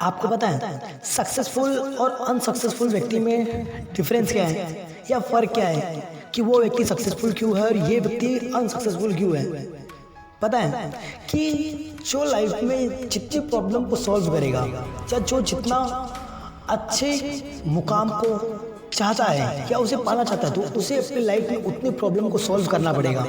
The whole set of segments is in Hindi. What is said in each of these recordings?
आपको पता है सक्सेसफुल और अनसक्सेसफुल व्यक्ति में डिफरेंस क्या है या फर्क क्या है कि वो व्यक्ति सक्सेसफुल क्यों है और ये व्यक्ति अनसक्सेसफुल क्यों है? पता है कि जो लाइफ में जितनी प्रॉब्लम को सॉल्व करेगा या जो जितना अच्छे मुकाम को चाहता है या उसे पाना चाहता है, तो उसे अपनी लाइफ में उतनी प्रॉब्लम को सॉल्व करना पड़ेगा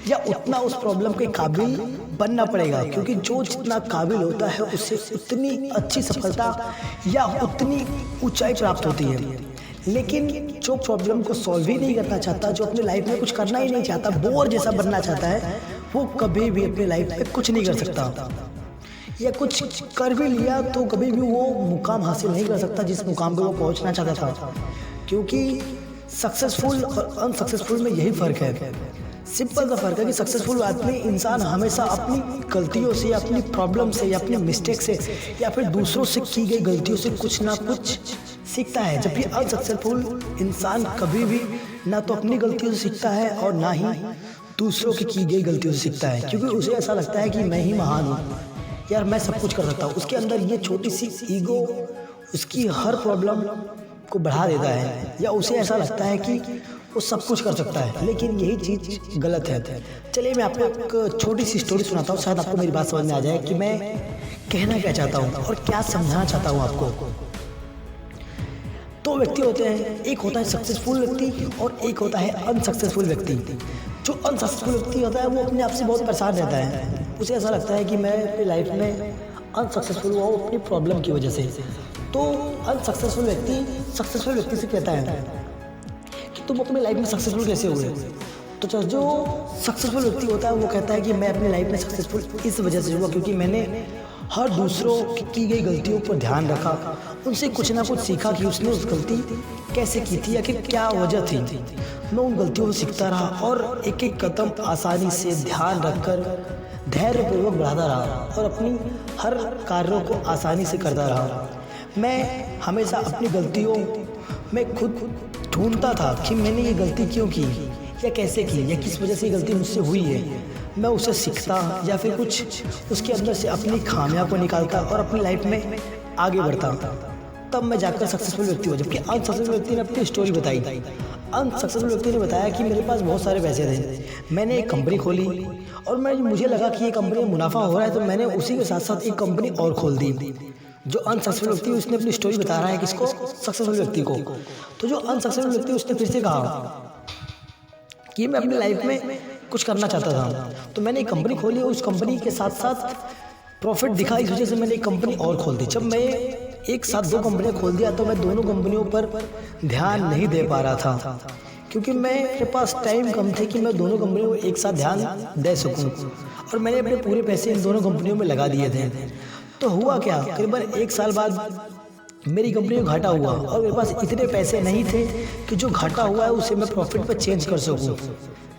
या उतना उस प्रॉब्लम के काबिल बनना पड़ेगा, क्योंकि जो जितना काबिल होता है उससे उतनी अच्छी सफलता या उतनी ऊंचाई प्राप्त होती है। लेकिन जो प्रॉब्लम को सॉल्व ही नहीं करना चाहता, जो अपनी लाइफ में कुछ करना ही नहीं चाहता, बोर जैसा बनना चाहता है, वो कभी भी अपनी लाइफ में कुछ नहीं कर सकता या कुछ कर भी लिया तो कभी भी वो मुकाम हासिल नहीं कर सकता जिस मुकाम पे वो पहुंचना चाहता था। क्योंकि सक्सेसफुल और अनसक्सेसफुल में यही फ़र्क है, सिंपल सा फ़र्क है कि सक्सेसफुल आदमी इंसान हमेशा अपनी गलतियों से या अपनी प्रॉब्लम से या अपनी मिस्टेक से या फिर दूसरों से की गई गलतियों से कुछ ना कुछ सीखता है, जबकि अनसक्सेसफुल इंसान कभी भी ना तो अपनी गलतियों से सीखता है और ना ही दूसरों की गई गलतियों से सीखता है, क्योंकि उसे ऐसा लगता है कि मैं ही महान हूँ, यार मैं सब कुछ कर सकता हूँ। उसके अंदर ये छोटी सी ईगो उसकी हर प्रॉब्लम को बढ़ा देता है, या उसे ऐसा लगता है कि वो सब कुछ कर सकता है, लेकिन यही चीज़ गलत है। चलिए मैं आपको एक छोटी सी स्टोरी सुनाता हूँ, शायद आपको मेरी बात समझ में आ जाए कि मैं कहना क्या चाहता हूँ और क्या समझाना चाहता हूँ आपको। दो व्यक्ति होते हैं, एक होता है सक्सेसफुल व्यक्ति और एक होता है अनसक्सेसफुल व्यक्ति। जो अनसक्सेसफुल व्यक्ति होता है वो अपने आप से बहुत परेशान रहता है, उसे ऐसा लगता है कि मैं अपनी लाइफ में अनसक्सेसफुल हुआ हूँ अपनी प्रॉब्लम की वजह से। तो अनसक्सेसफुल व्यक्ति सक्सेसफुल व्यक्ति से कहता है कि तुम अपनी लाइफ में सक्सेसफुल कैसे हुए? तो जो सक्सेसफुल व्यक्ति होता है वो कहता है कि मैं अपनी लाइफ में सक्सेसफुल इस वजह से हुआ क्योंकि मैंने हर दूसरों की गई गलतियों पर ध्यान रखा, उनसे कुछ ना कुछ सीखा कि उसने उस गलती कैसे की थी या कि क्या वजह थी। मैं उन गलतियों से सीखता रहा और एक एक कदम आसानी से ध्यान रखकर धैर्यपूर्वक बढ़ाता रहा और अपनी हर कार्यों को आसानी से करता रहा। मैं हमेशा अपनी गलतियों में खुद ढूंढता था कि मैंने ये गलती क्यों की या कैसे की या किस वजह से ये गलती मुझसे हुई है। मैं उसे सीखता या फिर कुछ उसके अंदर से अपनी खामियां को निकालता और अपनी लाइफ में आगे बढ़ता, तब मैं जाकर सक्सेसफुल व्यक्ति हुआ। जबकि अनसक्सेसफुल व्यक्ति ने अपनी स्टोरी बताई। अनसक्सेसफुल व्यक्ति ने बताया कि मेरे पास बहुत सारे पैसे थे, मैंने एक कंपनी खोली और मुझे लगा कि ये कंपनी में मुनाफा हो रहा है, तो मैंने उसी के साथ साथ एक कंपनी और खोल दी। जो अनसक्सेसफुल व्यक्ति उसने अपनी स्टोरी बता रहा है किसको? सक्सेसफुल व्यक्ति को। तो जो अनसक्सेसफुल व्यक्ति उसने फिर से कहा कि मैं अपनी लाइफ में कुछ करना चाहता था, तो मैंने एक कंपनी खोली और उस कंपनी के साथ साथ प्रॉफिट दिखा, इस वजह से मैंने एक कंपनी और खोल दी। जब मैं एक साथ दो कंपनियां खोल दिया तो मैं दोनों कंपनियों पर ध्यान नहीं दे पा रहा था, क्योंकि मेरे पास टाइम कम थे कि मैं दोनों कंपनियों को एक साथ ध्यान दे सकूं, और मैंने अपने पूरे पैसे इन दोनों कंपनियों में लगा दिए थे। तो हुआ क्या, करीबन एक साल बाद मेरी कंपनी को घाटा हुआ और मेरे पास इतने पैसे नहीं थे कि जो घाटा हुआ है उसे मैं प्रॉफिट पर चेंज कर सकूं,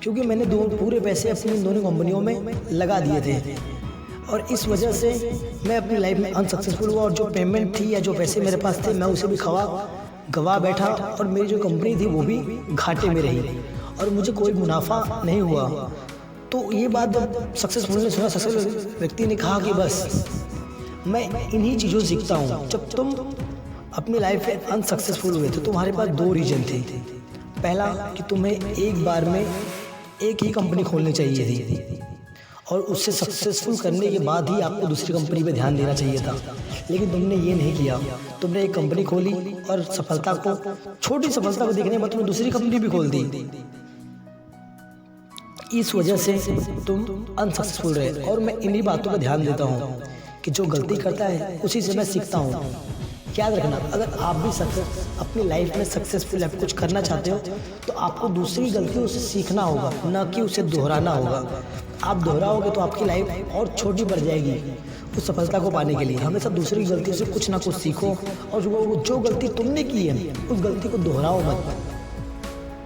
क्योंकि मैंने पूरे पैसे अपनी इन दोनों कंपनियों में लगा दिए थे। और इस वजह से मैं अपनी लाइफ में अनसक्सेसफुल हुआ और जो पेमेंट थी या जो पैसे मेरे पास थे मैं उसे भी गवा बैठा और मेरी जो कंपनी थी वो भी घाटे में रही और मुझे कोई मुनाफा नहीं हुआ। तो ये बात जब सक्सेसफुल ने सुना, सक्सेसफुल व्यक्ति ने कहा कि बस मैं इन्हीं चीज़ों से सीखता हूँ। जब तुम अपनी लाइफ में अनसक्सेसफुल हुए तो तुम्हारे पास दो रीजन थे। पहला कि तुम्हें एक बार में एक ही कंपनी खोलनी चाहिए थी और उससे सक्सेसफुल करने के बाद ही आपको दूसरी कंपनी पे ध्यान देना चाहिए था, लेकिन तुमने ये नहीं किया। तुमने एक कंपनी खोली और सफलता को, छोटी सफलता को देखने के बाद तुमने दूसरी कंपनी भी खोल दी। इस वजह से तुम अनसक्सेसफुल रहे। और मैं इन्हीं बातों पर ध्यान देता हूँ कि जो गलती करता है उसी से मैं सीखता हूँ। याद रखना, अगर आप भी अपनी लाइफ में सक्सेसफुल है, कुछ करना चाहते हो, तो आपको दूसरी गलतियों से सीखना होगा, ना कि उसे दोहराना होगा। आप दोहराओगे तो आपकी लाइफ और छोटी पड़ जाएगी उस सफलता को पाने के लिए। हमेशा दूसरी गलतियों से कुछ ना कुछ सीखो और जो गलती तुमने की है उस गलती को दोहराओ मत,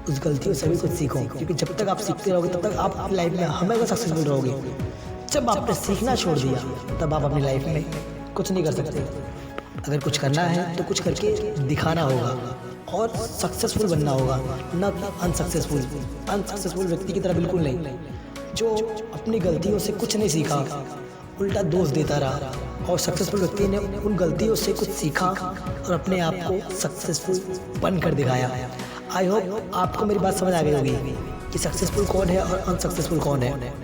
उस गलतियों से भी कुछ सीखो, क्योंकि जब तक आप सीखते रहोगे तब तक आप अपनी लाइफ में हमेशा सक्सेसफुल रहोगे। जब आपने सीखना छोड़ दिया तब आप अपनी लाइफ में कुछ नहीं कर सकते। अगर कुछ करना है तो कुछ करके दिखाना होगा और सक्सेसफुल बनना होगा, न कि अनसक्सेसफुल व्यक्ति की तरह बिल्कुल नहीं, जो अपनी गलतियों से कुछ नहीं सीखा, उल्टा दोष देता रहा। और सक्सेसफुल व्यक्ति ने उन गलतियों से कुछ सीखा और अपने आप को सक्सेसफुल बन कर दिखाया। आई होप आपको मेरी बात समझ आ गई होगी कि सक्सेसफुल कौन है और अनसक्सेसफुल कौन है।